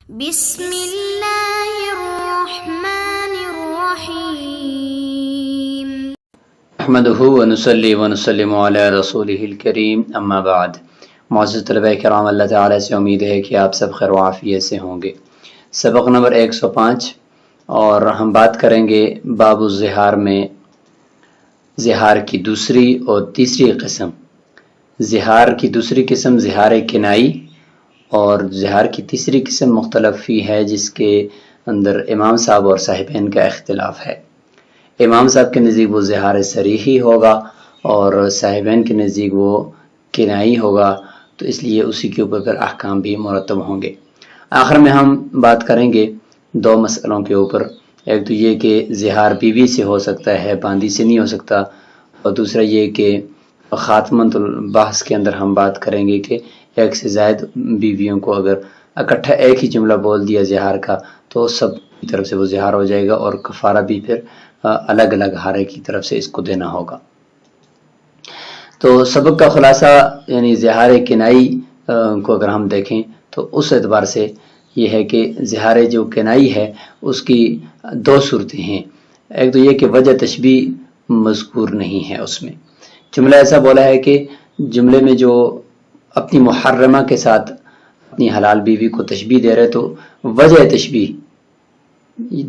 بسم اللہ الرحمن الرحیم نحمده ونصلی ونسلم علی رسولہ الکریم اما بعد۔ معزز طلبہ کرام، اللہ تعالیٰ سے امید ہے کہ آپ سب خیر و عافیت سے ہوں گے۔ سبق نمبر 105 اور ہم بات کریں گے باب الظہار میں زہار کی دوسری اور تیسری قسم۔ زہار کی دوسری قسم زہار کنائی اور زہار کی تیسری قسم مختلف فی ہے، جس کے اندر امام صاحب اور صاحبین کا اختلاف ہے۔ امام صاحب کے نزدیک وہ زہار صریحی ہوگا اور صاحبین کے نزدیک وہ کنائی ہوگا، تو اس لیے اسی کے اوپر پھر احکام بھی مرتب ہوں گے۔ آخر میں ہم بات کریں گے دو مسئلوں کے اوپر، ایک تو یہ کہ زہار بیوی سے ہو سکتا ہے، باندی سے نہیں ہو سکتا، اور دوسرا یہ کہ خاتمۃ البحث کے اندر ہم بات کریں گے کہ ایک سے زائد بیویوں کو اگر اکٹھا ایک ہی جملہ بول دیا زہار کا تو سب کی طرف سے وہ زہار ہو جائے گا، اور کفارہ بھی پھر الگ الگ ہارے کی طرف سے اس کو دینا ہوگا۔ تو سبق کا خلاصہ یعنی زہار کنائی کو اگر ہم دیکھیں تو اس اعتبار سے یہ ہے کہ زہار جو کنائی ہے اس کی دو صورتیں ہیں۔ ایک تو یہ کہ وجہ تشبیہ مذکور نہیں ہے، اس میں جملہ ایسا بولا ہے کہ جملے میں جو اپنی محرمہ کے ساتھ اپنی حلال بیوی کو تشبیہ دے رہے تو وجہ تشبیہ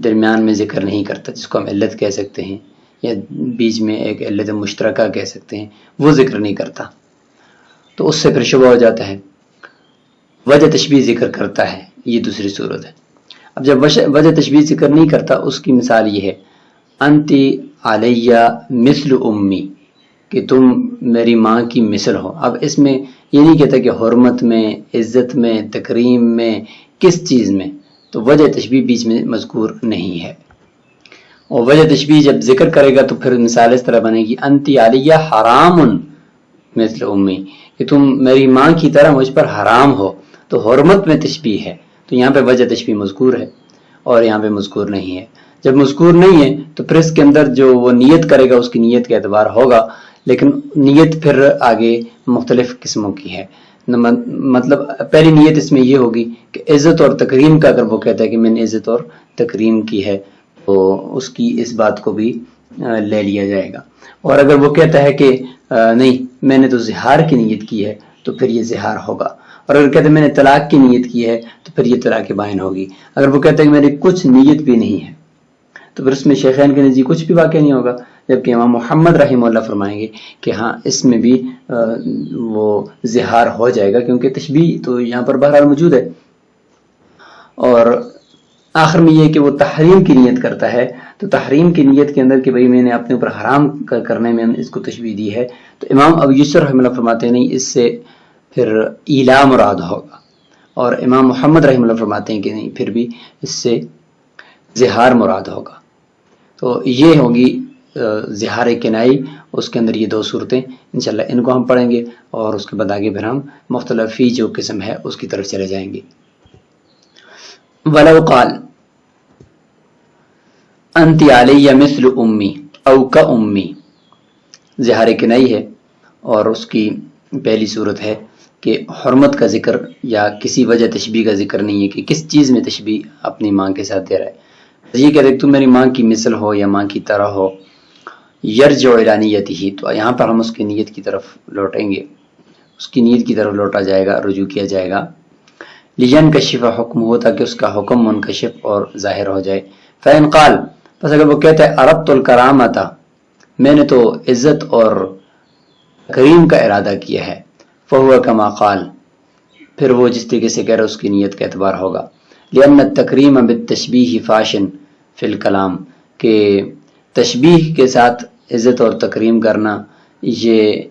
درمیان میں ذکر نہیں کرتا، جس کو ہم علت کہہ سکتے ہیں یا بیچ میں ایک علت مشترکہ کہہ سکتے ہیں، وہ ذکر نہیں کرتا، تو اس سے پھر شبہ ہو جاتا ہے۔ وجہ تشبیہ ذکر کرتا ہے، یہ دوسری صورت ہے۔ اب جب وجہ تشبیہ ذکر نہیں کرتا، اس کی مثال یہ ہے انتی علیہ مثل امی، کہ تم میری ماں کی مثل ہو۔ اب اس میں یہ نہیں کہتا کہ حرمت میں، عزت میں، تکریم میں، کس چیز میں، تو وجہ تشبیہ بیچ میں مذکور نہیں ہے۔ اور وجہ تشبیہ جب ذکر کرے گا تو پھر مثال اس طرح بنے گی انتی علیہ حرام مثل امی، کہ تم میری ماں کی طرح مجھ پر حرام ہو، تو حرمت میں تشبیہ ہے، تو یہاں پہ وجہ تشبیہ مذکور ہے اور یہاں پہ مذکور نہیں ہے۔ جب مذکور نہیں ہے تو پھر اس کے اندر جو وہ نیت کرے گا اس کی نیت کا اعتبار ہوگا، لیکن نیت پھر آگے مختلف قسموں کی ہے۔ مطلب پہلی نیت اس میں یہ ہوگی کہ عزت اور تکریم کا اگر وہ کہتا ہے کہ میں نے عزت اور تکریم کی ہے تو اس کی اس بات کو بھی لے لیا جائے گا۔ اور اگر وہ کہتا ہے کہ نہیں میں نے تو زہار کی نیت کی ہے تو پھر یہ زہار ہوگا، اور اگر کہتا ہے میں نے طلاق کی نیت کی ہے تو پھر یہ طلاق بائن ہوگی۔ اگر وہ کہتا ہے کہ میری کچھ نیت بھی نہیں ہے تو پھر اس میں شیخین کے نزدیک کچھ بھی واقع نہیں ہوگا، جبکہ امام محمد رحمہ اللہ فرمائیں گے کہ ہاں اس میں بھی وہ زہار ہو جائے گا، کیونکہ تشبیہ تو یہاں پر بہرحال موجود ہے۔ اور آخر میں یہ کہ وہ تحریم کی نیت کرتا ہے، تو تحریم کی نیت کے اندر کہ بھئی میں نے اپنے اوپر حرام کرنے میں اس کو تشبیہ دی ہے، تو امام ابو یوسف رحمہ اللہ فرماتے ہیں نہیں، اس سے پھر ایلا مراد ہوگا، اور امام محمد رحمہ اللہ فرماتے ہیں کہ نہیں، پھر بھی اس سے زہار مراد ہوگا۔ تو یہ ہوگی زہار کنائی، اس کے اندر یہ دو صورتیں انشاءاللہ ان کو ہم پڑھیں گے، اور اس کے بعد آگے پھر ہم مختلف فی جو قسم ہے اس کی طرف چلے جائیں گے۔ وَلَوْ قَالَ انت علیہ مثل امی او کا امی، زہار کنائی ہے، اور اس کی پہلی صورت ہے کہ حرمت کا ذکر یا کسی وجہ تشبیہ کا ذکر نہیں ہے کہ کس چیز میں تشبیہ اپنی ماں کے ساتھ دے رہا ہے۔ یہ کہتے کہ تم میری ماں کی مثل ہو یا ماں کی طرح ہو، یرجع الی نیتہ، تو یہاں پر ہم اس کی نیت کی طرف لوٹیں گے، اس کی نیت کی طرف لوٹا جائے گا، رجوع کیا جائے گا۔ لینکشف حکم ہو، تاکہ اس کا حکم منکشف اور ظاہر ہو جائے۔ فإن قال، پس اگر وہ کہتا ہے اردت الکرامۃ، میں نے تو عزت اور کریم کا ارادہ کیا ہے، فہو کما قال، پھر وہ جس طریقے سے کہہ رہا ہے اس کی نیت کا اعتبار ہوگا۔ لأن التکریم بالتشبیہ فاشن فی الکلام، کہ تشبیہ کے ساتھ عزت اور تکریم کرنا یہ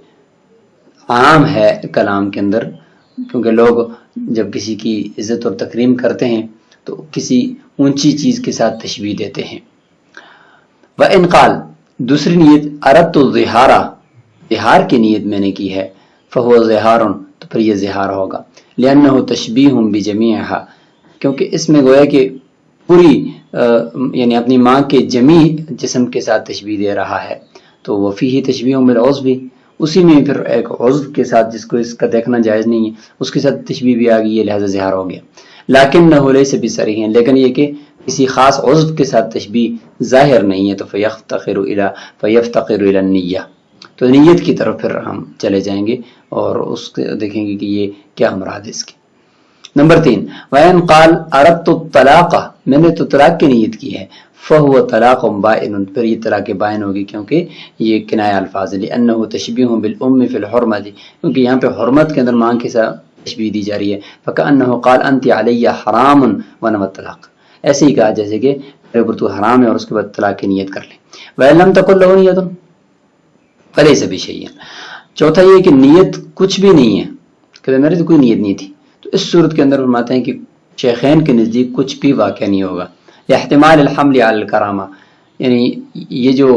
عام ہے کلام کے اندر، کیونکہ لوگ جب کسی کی عزت اور تکریم کرتے ہیں تو کسی اونچی چیز کے ساتھ تشبیہ دیتے ہیں۔ وَإِنْ قَالَ، دوسری نیت اردت الظہار، زہار کی نیت میں نے کی ہے، فَهُوَ زِہار، تو پھر یہ زہار ہوگا۔ لأنه تشبیہ بجمیعها، کیونکہ اس میں گویا کہ پوری یعنی اپنی ماں کے جمیع جسم کے ساتھ تشبیہ دے رہا ہے، تو وہ فیہ تشبیہ بالعضو، اسی میں پھر ایک عضو کے ساتھ جس کو اس کا دیکھنا جائز نہیں ہے اس کے ساتھ تشبیہ بھی آ گئی ہے، لہذا زہار ہو گیا۔ لکنہ لیس بصریح، لیکن یہ کہ کسی خاص عضو کے ساتھ تشبیہ ظاہر نہیں ہے، تو فیفتقر الی النیہ، تو نیت کی طرف پھر ہم چلے جائیں گے اور اس کے دیکھیں گے کہ یہ کیا مراد ہے اس کی۔ نمبر 3، وَإِنْ قَالَ أَرَدْتُ الطَّلَاقَ، میں نے تو طلاق کی نیت کی ہے، فَهُوَ طَلَاقٌ بَائِنٌ، پھر یہ طلاق بائن ہوگی، کیونکہ یہ کنایہ الفاظ ہے، لِأَنَّهُ تَشْبِيهٌ بِالْأُمِّ فِي الْحُرْمَةِ، کیونکہ یہاں پہ حرمت کے اندر ماں کے ساتھ تشبیہ دی جا رہی ہے، فَكَأَنَّهُ قَالَ أَنْتِ عَلَيَّ حَرَامٌ وَنَوَى الطَّلَاقَ، ایسے ہی کہا جیسے کہ میرے اوپر تو حرام ہے اور اس کے بعد طلاق کی نیت کر لیں۔ وَإِن لَمْ تَكُن لَهُ نِيَّةٌ فَلَيْسَ بِشَيْءٍ، چوتھا یہ کہ نیت کچھ بھی نہیں ہے، کہ میری تو کوئی نیت نہیں تھی، تو اس صورت کے اندر فرماتے ہیں کہ شیخین کے نزدیک کچھ بھی واقع نہیں ہوگا۔ احتمال الحمل علی الکرامہ، یعنی یہ جو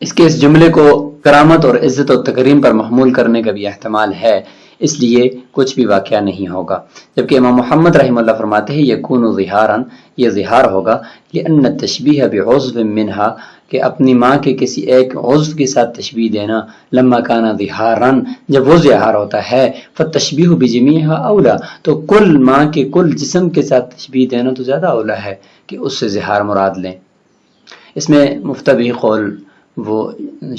اس جملے کو کرامت اور عزت و تکریم پر محمول کرنے کا بھی احتمال ہے، اس لیے کچھ بھی واقعہ نہیں ہوگا۔ جبکہ امام محمد رحمہ اللہ فرماتے ہیں یکون ظہارا، یہ ظہار ہوگا، لأن التشبیہ بعضو منہا، کہ اپنی ماں کے کسی ایک عضو کے ساتھ تشبیہ دینا، لما کانا ظہارا، جب وہ ظہار ہوتا ہے، فالتشبیہ بجمیعہا اولا، تو کل ماں کے کل جسم کے ساتھ تشبیہ دینا تو زیادہ اولا ہے کہ اس سے ظہار مراد لیں۔ اس میں مفتبی قول وہ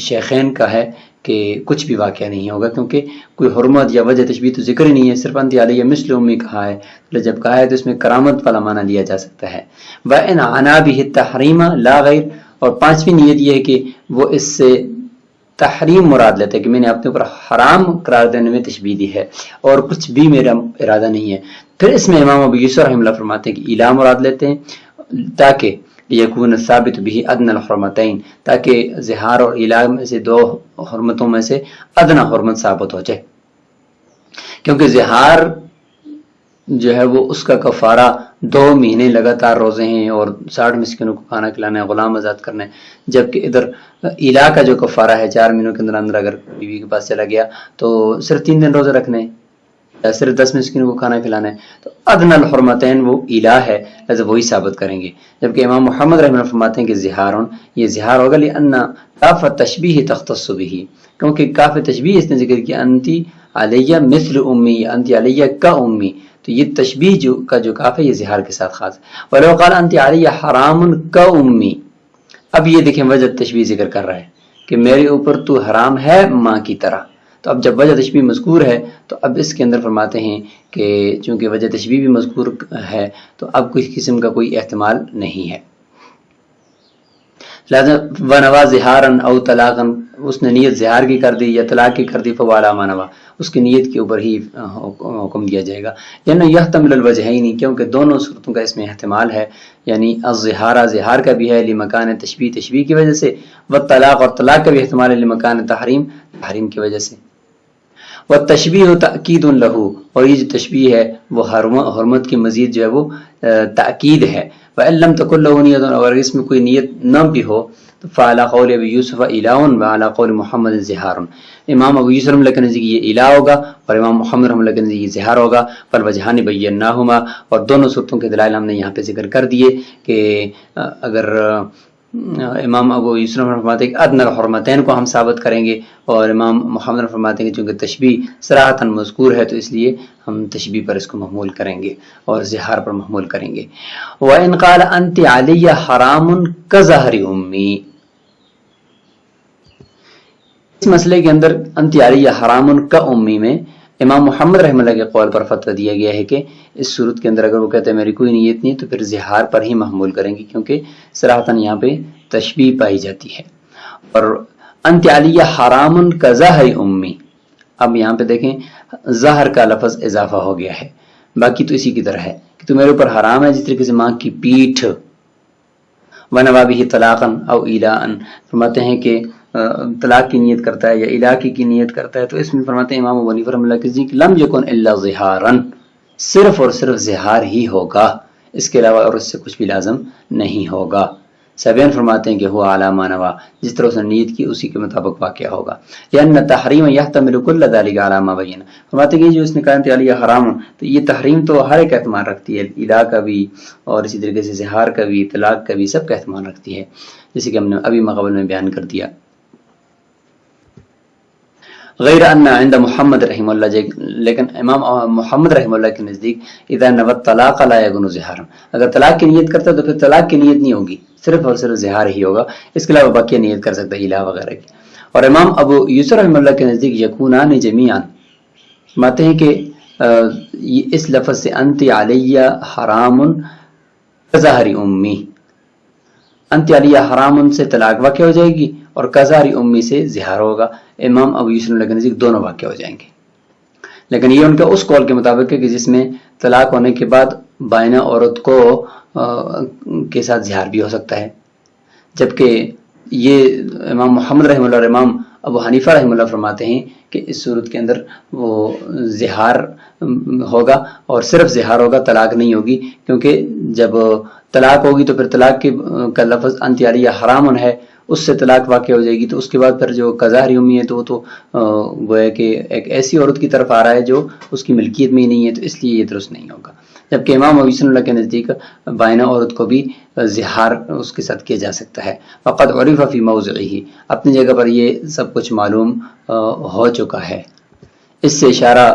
شیخین کا ہے کہ کچھ بھی واقعہ نہیں ہوگا، کیونکہ کوئی حرمت یا وجہ تشبیہ تو ذکر ہی نہیں ہے، صرف انت علیہ مثل امی کہا ہے، جب کہا ہے تو اس میں کرامت والا معنی لیا جا سکتا ہے۔ وَإِنْ عَنَا بِهِ التَّحْرِيمَ لَا غَيْرَ، اور پانچویں نیت یہ ہے کہ وہ اس سے تحریم مراد لیتے ہیں کہ میں نے اپنے اوپر حرام قرار دینے میں تشبیہ دی ہے اور کچھ بھی میرا ارادہ نہیں ہے۔ پھر اس میں امام ابو یوسف رحمہ اللہ فرماتے ہیں کہ الہ مراد لیتے ہیں، تاکہ یکون ثابت بھی ادنى الحرمتین، تاکہ ظہار اور الہ میں سے دو حرمتوں میں سے ادنا حرمت ثابت ہو جائے، کیونکہ ظہار جو ہے وہ اس کا کفارہ 2 مہینے لگاتار روزے ہیں اور 60 مسکینوں کو کھانا کھلانا ہے، غلام آزاد کرنا ہے، جبکہ ادھر الہ کا جو کفارہ ہے 4 مہینوں کے اندر اندر اگر بیوی کے پاس چلا گیا تو صرف 3 دن روزے رکھنے ہیں، صرف 10 مسکینوں کو کھانا کھلانا ہے، تو ادنى الحرمتین وہ الہ ہے، لہذا وہی ثابت کریں گے۔ جبکہ امام محمد رحمہ اللہ فرماتے ہیں کہ ظہارن، یہ ظہار ہوگا لأن کاف التشبیہ تختص به، کیونکہ کاف تشبیہ اس نے ذکر کیا انتی علیہ مثل امی، انتی علیہ کا امی، تو یہ تشبیہ جو کاف ہے یہ ظہار کے ساتھ خاص ہے۔ ولو قال انتی علیہ حرام کا امی، اب یہ دیکھیں وجہ تشبیہ ذکر کر رہا ہے کہ میرے اوپر تو حرام ہے ماں کی طرح، تو اب جب وجہ تشبیہ مذکور ہے تو اب اس کے اندر فرماتے ہیں کہ چونکہ وجہ تشبیہ بھی مذکور ہے تو اب کسی قسم کا کوئی احتمال نہیں ہے، لہذا ونوا ظہارن او طلاقن، اس نے نیت ظہار کی کر دی یا طلاق کی کر دی، فوالا ما نوا، اس کی نیت کے اوپر ہی حکم دیا جائے گا، یعنی یحتمل الوجہین، کیونکہ دونوں صورتوں کا اس میں احتمال ہے، یعنی الظہار ظہار کا بھی ہے لمکان تشبیہ تشبیہ کی وجہ سے، والطلاق اور طلاق کا بھی احتمال ہے لمکان تحریم تحریم کی وجہ سے، والتشبیہ تأکید لہ، اور یہ جو تشبیہ ہے وہ حرمت کی مزید جو ہے وہ تأکید ہے۔ وَإِن لَمْ تَكُن لَهُ نِيَّةٌ، اگر اس میں کوئی نیت نہ بھی ہو تو فعلی قول ابی یوسف الہ وعلی قول محمد ظہار، امام ابو یوسف رحمہ اللہ کے نزدیک یہ الہ ہوگا اور امام محمد رحمہ اللہ کے نزدیک یہ ظہار ہوگا، فالوجہان بیناہما، اور دونوں صورتوں کے دلائل ہم نے یہاں پہ ذکر کر دیے کہ اگر امام ابو یوسف فرماتے ہیں کہ ادنى الحرمتین کو ہم ثابت کریں گے، اور امام محمد فرماتے ہیں کہ چونکہ تشبیہ صراحتاً مذکور ہے تو اس لیے ہم تشبیہ پر اس کو محمول کریں گے اور ظہار پر محمول کریں گے۔ وَإِنْ قَالَ أَنْتِ عَلِيَّ حَرَامٌ كَظَهْرِ أُمِّي، اس مسئلے کے اندر انت علیہ حرام کا امی میں امام محمد رحمہ اللہ کے قول پر فتویٰ دیا گیا ہے کہ اس صورت کے اندر اگر وہ کہتے ہیں میری کوئی نیت نہیں تو پھر ظہار پر ہی محمول کریں گے، کیونکہ صراحتاً یہاں پہ تشبیہ پائی جاتی ہے۔ اور انت علیہ حرام کا ظہر امی، اب یہاں پہ دیکھیں ظہر کا لفظ اضافہ ہو گیا ہے، باقی تو اسی کی طرح ہے کہ تو میرے اوپر حرام ہے، جس طریقے سے ماں کی پیٹھ، ونوا به طلاقا او الاء، فرماتے ہیں کہ طلاق کی نیت کرتا ہے یا الہ کی نیت کرتا ہے، تو اس میں فرماتے ہیں امام ابو حنیفہ رحمہ اللہ کے نزدیک لم یکن الا ظہارا، صرف اور صرف ظہار ہی ہوگا، اس کے علاوہ اور اس سے کچھ بھی لازم نہیں ہوگا۔ سبین فرماتے ہیں کہ ہوا علی ما نوا، جس طرح اس نے نیت کی اسی کے مطابق واقع ہوگا، لأن تحریم یحتمل کل ذلک علی ما بین، فرماتے ہیں کہ جو اس نے کہا کہ علی حرام، تو یہ تحریم تو ہر ایک احتمال رکھتی ہے، الہ کا بھی اور اسی طریقے سے ظہار کا بھی، طلاق کا بھی، سب کا احتمال رکھتی ہے، جیسے کہ ہم نے ابھی مقابل میں بیان کر دیا۔ غیر ان عند محمد رحمہ اللہ، لیکن امام محمد رحمہ اللہ کے نزدیک اذا نوى الطلاق لا يكون ظہارا، اگر طلاق کی نیت کرتا ہے تو پھر طلاق کی نیت نہیں ہوگی، صرف اور صرف ظہار ہی ہوگا، اس کے علاوہ باقی نیت کر سکتا ہے الہ وغیرہ کی۔ اور امام ابو یوسف رحمہ اللہ کے نزدیک یکونان جمیعا، ماتے ہیں کہ اس لفظ سے انت علی حرام کظہر امی، انت علی حرام سے طلاق واقع ہو جائے گی اور کظہر امی سے ظہار ہوگا۔ امام ابو یوسف کے نزدیک دونوں واقع ہو جائیں گے، لیکن یہ ان کا اس قول کے مطابق ہے کہ جس میں طلاق ہونے کے بعد بائنہ عورت کو کے ساتھ ظہار بھی ہو سکتا ہے، جبکہ یہ امام محمد رحمہ اللہ اور امام ابو حنیفہ رحمہ اللہ فرماتے ہیں کہ اس صورت کے اندر وہ ظہار ہوگا اور صرف ظہار ہوگا، طلاق نہیں ہوگی، کیونکہ جب طلاق ہوگی تو پھر طلاق کا لفظ انت علی حرام ہے، اس سے طلاق واقع ہو جائے گی، تو اس کے بعد پھر جو قضاء یومی ہے تو وہ تو گویا کہ ایک ایسی عورت کی طرف آ رہا ہے جو اس کی ملکیت میں ہی نہیں ہے، تو اس لیے یہ درست نہیں ہوگا۔ جبکہ امام ابو یوسف کے نزدیک بائنہ عورت کو بھی ظہار اس کے ساتھ کیا جا سکتا ہے۔ فقد عرف فی موضعہ، اپنی جگہ پر یہ سب کچھ معلوم ہو چکا ہے۔ اس سے اشارہ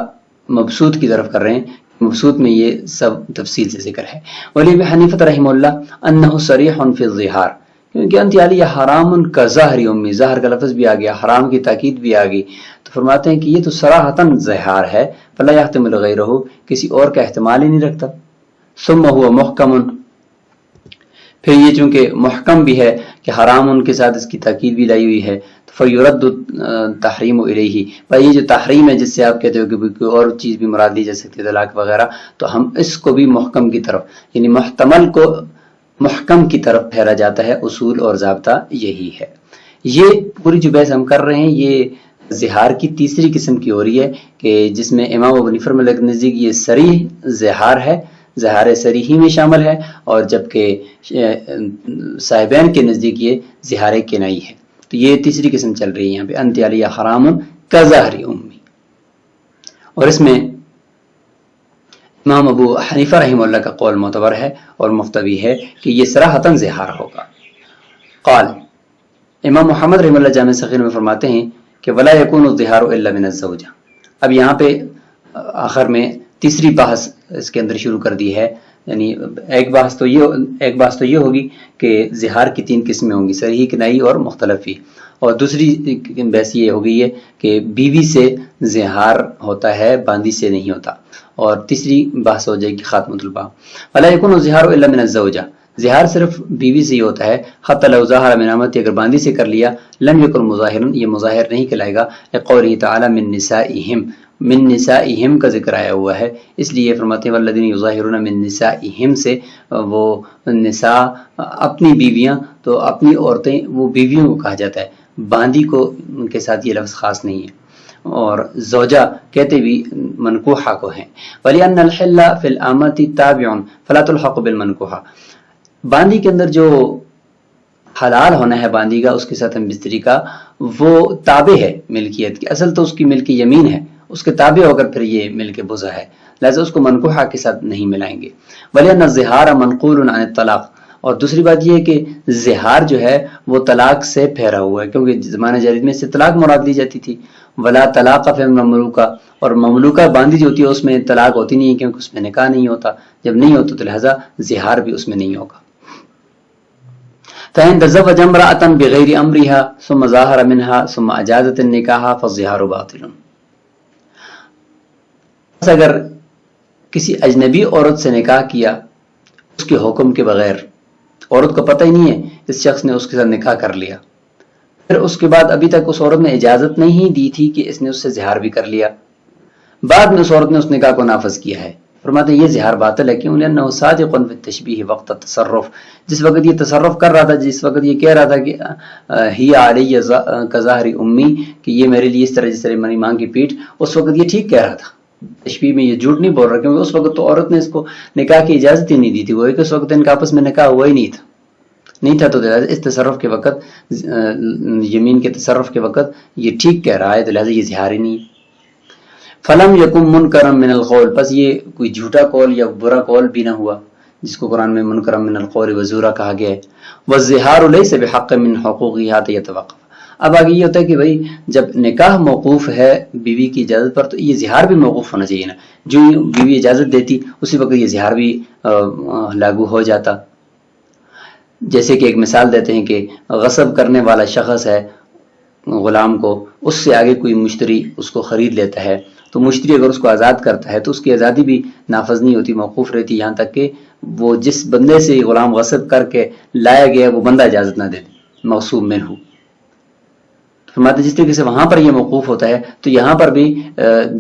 مبسوط کی طرف کر رہے ہیں، مبسوط میں یہ سب تفصیل سے ذکر ہے۔ ولی ابی حنیفہ رحمہ اللہ انہ صریح فی الظہار، کیونکہ انت علی حرام کظہر امی، ظہر کا لفظ بھی آ گیا، حرام کی تاکید بھی آ گئی، تو فرماتے ہیں کہ یہ تو صراحتاً ظہار ہے، فلا یحتمل غیرہ، کسی اور کا احتمال ہی نہیں رکھتا۔ ثم هو محکم، پھر یہ چونکہ محکم بھی ہے کہ حرام ان کے ساتھ اس کی تاکید بھی لائی ہوئی ہے، تو فیرد تحریم الیہ، بھائی یہ جو تحریم ہے جس سے آپ کہتے ہو کہ کوئی اور چیز بھی مراد لی جا سکتی ہے طلاق وغیرہ، تو ہم اس کو بھی محکم کی طرف، یعنی محتمل کو محکم کی طرف پھیرا جاتا ہے، اصول اور ضابطہ یہی ہے۔ یہ پوری جو بحث ہم کر رہے ہیں یہ ظہار کی تیسری قسم کی ہو رہی ہے، کہ جس میں امام ابو حنیفہ کے نزدیک یہ صریح ظہار ہے، ظہار صریحی میں شامل ہے، اور جبکہ صاحبین کے نزدیک یہ ظہار کنائی ہے۔ تو یہ تیسری قسم چل رہی ہے یہاں پہ، انت علی حرام کظہر امی۔ اور اس میں امام ابو حنیفہ رحمہ اللہ کا قول معتبر ہے اور مفتوی ہے کہ یہ صراحتاً ظہار ہوگا۔ قال، امام محمد رحمہ اللہ جامع صغیر میں فرماتے ہیں کہ ولا یکون الظہار الا من الزوجہ۔ اب یہاں پہ آخر میں تیسری بحث اس کے اندر شروع کر دی ہے، یعنی ایک بحث تو یہ ہوگی کہ ظہار کی تین قسمیں ہوں گی، صریح، کنائی اور مختلفی، اور دوسری بحث یہ ہو گئی ہے کہ بیوی سے ظہار ہوتا ہے، باندی سے نہیں ہوتا، اور تیسری بحث ہو جائے گی خاتمۃ الباب۔ ولا یکون الظہار الا من الزوجہ، ظہار صرف بیوی سے ہی ہوتا ہے، حتی لو ظہر من امتی، اگر باندی سے کر لیا، لم یکن مظاہرا، یہ مظاہر نہیں کہلائے گا، لقولہ تعالی من نسائہم، من نسائہم کا ذکر آیا ہوا ہے، اس لیے فرماتے ہیں والذین یظاہرون من نسائہم سے وہ نساء اپنی بیویاں، تو اپنی عورتیں وہ بیویوں کو کہا جاتا ہے، باندی کو ان کے ساتھ یہ لفظ خاص نہیں ہے، اور زوجہ کہتے بھی منکوحہ کو ہیں۔ وَلِأَنَّ الْحِلَّ فِي الْآمَةِ تَابِعٌ فَلَا تُلْحَقُ بِالْمَنْكُوحَةِ، باندی کے اندر جو حلال ہونا ہے باندی کا، اس کے ساتھ ہم بستری کا، وہ تابع ہے ملکیت کی، اصل تو اس کی ملک یمین ہے، اس کے تابع ہو کر پھر یہ ملک بزہ ہے، لہذا اس کو منکوحہ کے ساتھ نہیں ملائیں گے۔ وَلِأَنَّ الظِّهَارَ مَنْقُولٌ عَنِ الطَّلَاقِ، اور دوسری بات یہ ہے کہ ظہار جو ہے وہ طلاق سے پھیرا ہوا ہے، کیونکہ زمانہ جاہلیت میں سے طلاق مراد لی جاتی تھی۔ ولا طلاق فی المملوکہ، اور مملوکہ باندی جو ہوتی ہے اس میں طلاق ہوتی نہیں ہے، کیونکہ اس میں نکاح نہیں ہوتا، جب نہیں ہوتا تو لہذا ظہار بھی اس میں نہیں ہوگا۔ فَإِن تَزَوَّجَ امْرَأَةً بِغَيْرِ أَمْرِهَا ثُمَّ ظَاهَرَ مِنْهَا ثُمَّ أَجَازَتِ النِّكَاحَ فَالظِّهَارُ بَاطِلٌ، اگر کسی اجنبی عورت سے نکاح کیا اس کے حکم کے بغیر، عورت کو پتہ ہی نہیں ہے، اس شخص نے اس کے ساتھ نکاح کر لیا، پھر اس کے بعد ابھی تک اس عورت نے اجازت نہیں دی تھی کہ اس نے اس سے ظہار بھی کر لیا، بعد میں اس عورت نے اس نکاح کو نافذ کیا ہے، فرماتے ہیں یہ ظہار باطل ہے، کیوں؟ لأنه صادق في التشبیہ وقت التصرف، جس وقت یہ تصرف کر رہا تھا، جس وقت یہ کہہ رہا تھا کہ ہی علی کظہر امی، کہ یہ میرے لیے اس طرح جس طرح میری ماں کی پیٹھ، اس وقت یہ ٹھیک کہہ رہا تھا، تشبیہ میں یہ جھوٹ نہیں بول رہا، کیونکہ اس وقت تو عورت نے اس کو نکاح کی اجازت ہی نہیں دی تھی، وہ کہ اس وقت ان کا آپس میں نکاح ہوا ہی نہیں تھا، تو اس تصرف کے وقت، یمین کے تصرف کے وقت یہ ٹھیک کہہ رہا ہے، تو لہذا یہ ظہار ہی نہیں ہے۔ فلم یکم منکرا من القول، پس یہ کوئی جھوٹا قول یا برا قول بھی نہ ہوا، جس کو قرآن میں منکرا من القول وزورا کہا گیا ہے۔ والظہار لیس بحق من حقوقہ حتی یتوقف، اب آگے یہ ہوتا ہے کہ بھائی جب نکاح موقوف ہے بیوی کی اجازت پر تو یہ زہار بھی موقوف ہونا چاہیے نا، جو بیوی اجازت دیتی اسی وقت یہ زہار بھی لاگو ہو جاتا۔ جیسے کہ ایک مثال دیتے ہیں کہ غصب کرنے والا شخص ہے غلام کو، اس سے آگے کوئی مشتری اس کو خرید لیتا ہے، تو مشتری اگر اس کو آزاد کرتا ہے تو اس کی آزادی بھی نافذ نہیں ہوتی، موقوف رہتی، یہاں تک کہ وہ جس بندے سے غلام غصب کر کے لایا گیا وہ بندہ اجازت نہ دے، موصوب منہ۔ فرماتے جس طریقے سے وہاں پر یہ موقوف ہوتا ہے تو یہاں پر بھی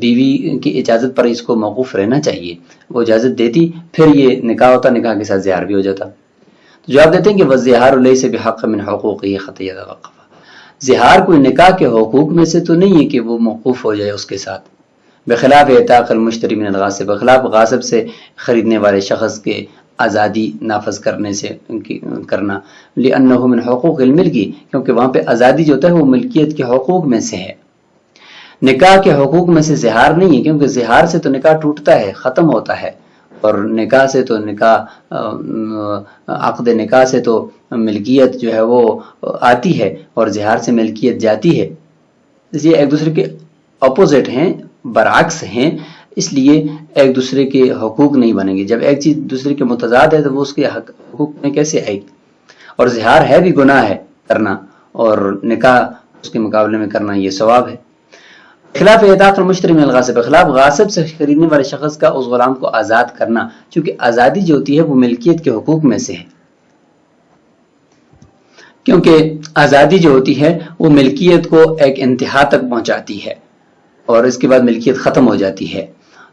بیوی کی اجازت پر اس کو موقوف رہنا چاہیے، وہ اجازت دیتی پھر یہ نکاح ہوتا، نکاح کے ساتھ زہار بھی ہو جاتا۔ تو جواب دیتے ہیں کہ وَالزِّهَارُ لَيْسَ بِحَقٍّ مِّنْ حُقُوقِهِ حَتَّى يَتَوَقَّفَ، زہار کوئی نکاح کے حقوق میں سے تو نہیں ہے کہ وہ موقوف ہو جائے اس کے ساتھ، بخلاف اعتاق المشتری من الغاصب، بخلاف غاصب سے خریدنے والے شخص کے آزادی نافذ کرنے سے کرنا، لأنه من حقوق الملکی، کیونکہ وہاں پہ آزادی جو ہوتا ہے وہ ملکیت کے حقوق میں سے ہے، نکاح کے حقوق میں سے زہار نہیں ہے، کیونکہ زہار سے تو نکاح ٹوٹتا ہے، ختم ہوتا ہے، اور نکاح سے تو نکاح عقد نکاح سے تو ملکیت جو ہے وہ آتی ہے اور زہار سے ملکیت جاتی ہے، اس لیے ایک دوسرے کے اپوزٹ ہیں، برعکس ہیں، اس لیے ایک دوسرے کے حقوق نہیں بنیں گے۔ جب ایک چیز دوسرے کے متضاد ہے تو وہ اس کے حقوق میں کیسے آئے گی؟ اور زہار ہے بھی گناہ ہے کرنا، اور نکاح اس کے مقابلے میں کرنا یہ ثواب ہے۔ خلاف اعتاق المشتری من الغاصب، خلاف غاصب سے خریدنے والے شخص کا اس غلام کو آزاد کرنا، چونکہ آزادی جو ہوتی ہے وہ ملکیت کے حقوق میں سے ہے، کیونکہ آزادی جو ہوتی ہے وہ ملکیت کو ایک انتہا تک پہنچاتی ہے اور اس کے بعد ملکیت ختم ہو جاتی ہے۔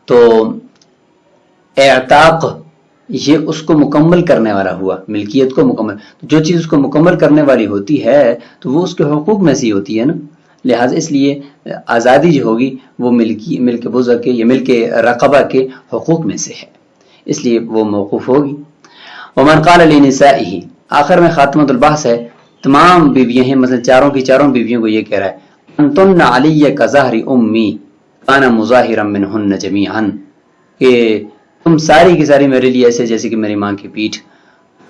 تو اعتاق یہ اس کو مکمل کرنے والا ہوا، ملکیت کو مکمل، جو چیز اس کو مکمل کرنے والی ہوتی ہے تو وہ اس کے حقوق میں سے ہی ہوتی ہے نا، لہٰذا اس لیے آزادی جو ہوگی وہ ملک بزر کے یا ملک رقبہ کے حقوق میں سے ہے، اس لیے وہ موقوف ہوگی۔ ومن قال لنسائه، آخر میں خاتمۃ البحث ہے، تمام بیویاں ہیں، مثلا چاروں کی چاروں بیویوں کو یہ کہہ رہا ہے انتن علی کظہر امی انا مظاہرا منہن جمیعا، کہ تم ساری کی ساری میرے لیے ایسے جیسے کہ میری ماں کی پیٹھ،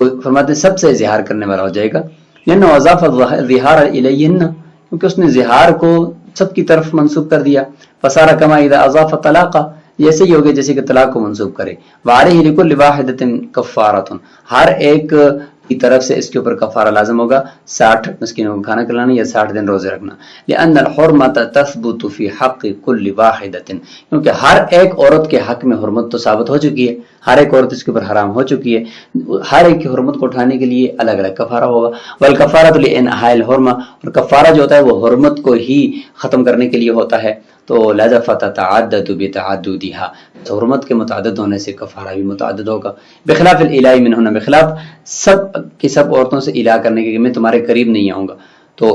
فرماتے ہیں سب سے اظہار کرنے والا ہو جائے گا، لأنه اضاف الظہار الیہن، کیونکہ اس نے اظہار کو سب کی طرف منسوب کر دیا، فصار کما اذا اضاف الطلاق، جیسے ہی ہوگا جیسے کہ طلاق کو منسوب کرے، وعلیہ لکل واحدۃ کفارۃ، ہر ایک کی طرف سے اس کے اوپر کفارہ لازم ہوگا، 60 مسکینوں کو کھانا کھلانا یا 60 دن روزے رکھنا، لأن الحرمۃ تثبت فی حق کل واحدۃ، کیونکہ ہر ایک عورت کے حق میں حرمت تو ثابت ہو چکی ہے، ہر ایک عورت اس کے اوپر حرام ہو چکی ہے، ہر ایک کی حرمت کو اٹھانے کے لیے الگ الگ کفارہ ہوگا، والکفارۃ لانہاء الحرمہ، اور کفارہ جو ہوتا ہے وہ حرمت کو ہی ختم کرنے کے لیے ہوتا ہے، تو لہذا فتتعدد بتعددها، تو حرمت کے متعدد ہونے سے کفارہ بھی متعدد ہوگا، بخلاف الإلاء منہن، بخلاف سب کی سب عورتوں سے الا کرنے کے کہ میں تمہارے قریب نہیں آؤں گا، تو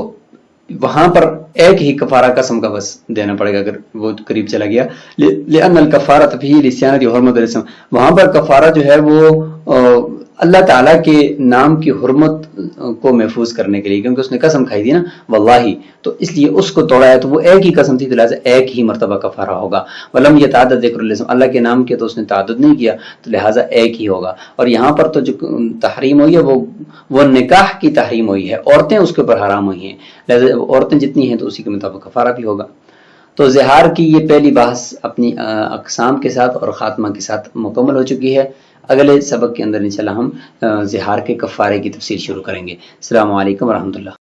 وہاں پر ایک ہی کفارہ قسم کا بس دینا پڑے گا اگر وہ قریب چلا گیا، لأن الکفارۃ فیہ لصیانۃ حرمت الاسم، وہاں پر کفارہ جو ہے وہ اللہ تعالیٰ کے نام کی حرمت کو محفوظ کرنے کے لیے، کیونکہ اس نے قسم کھائی تھی نا واللہ، تو اس لیے اس کو توڑا ہے، تو وہ ایک ہی قسم تھی تو لہٰذا ایک ہی مرتبہ کفارہ ہوگا، ولم یتعدد ذکر الاسم، اللہ کے نام کے تو اس نے تعدد نہیں کیا تو لہٰذا ایک ہی ہوگا، اور یہاں پر تو جو تحریم ہوئی ہے وہ نکاح کی تحریم ہوئی ہے، عورتیں اس کے اوپر حرام ہوئی ہیں، لہٰذا عورتیں جتنی ہیں تو اسی کے مطابق کفارہ بھی ہوگا۔ تو زہار کی یہ پہلی بحث اپنی اقسام کے ساتھ اور خاتمہ کے ساتھ مکمل ہو چکی ہے، اگلے سبق کے اندر انشاءاللہ ہم زہار کے کفارے کی تفصیل شروع کریں گے۔ السلام علیکم ورحمۃ اللہ۔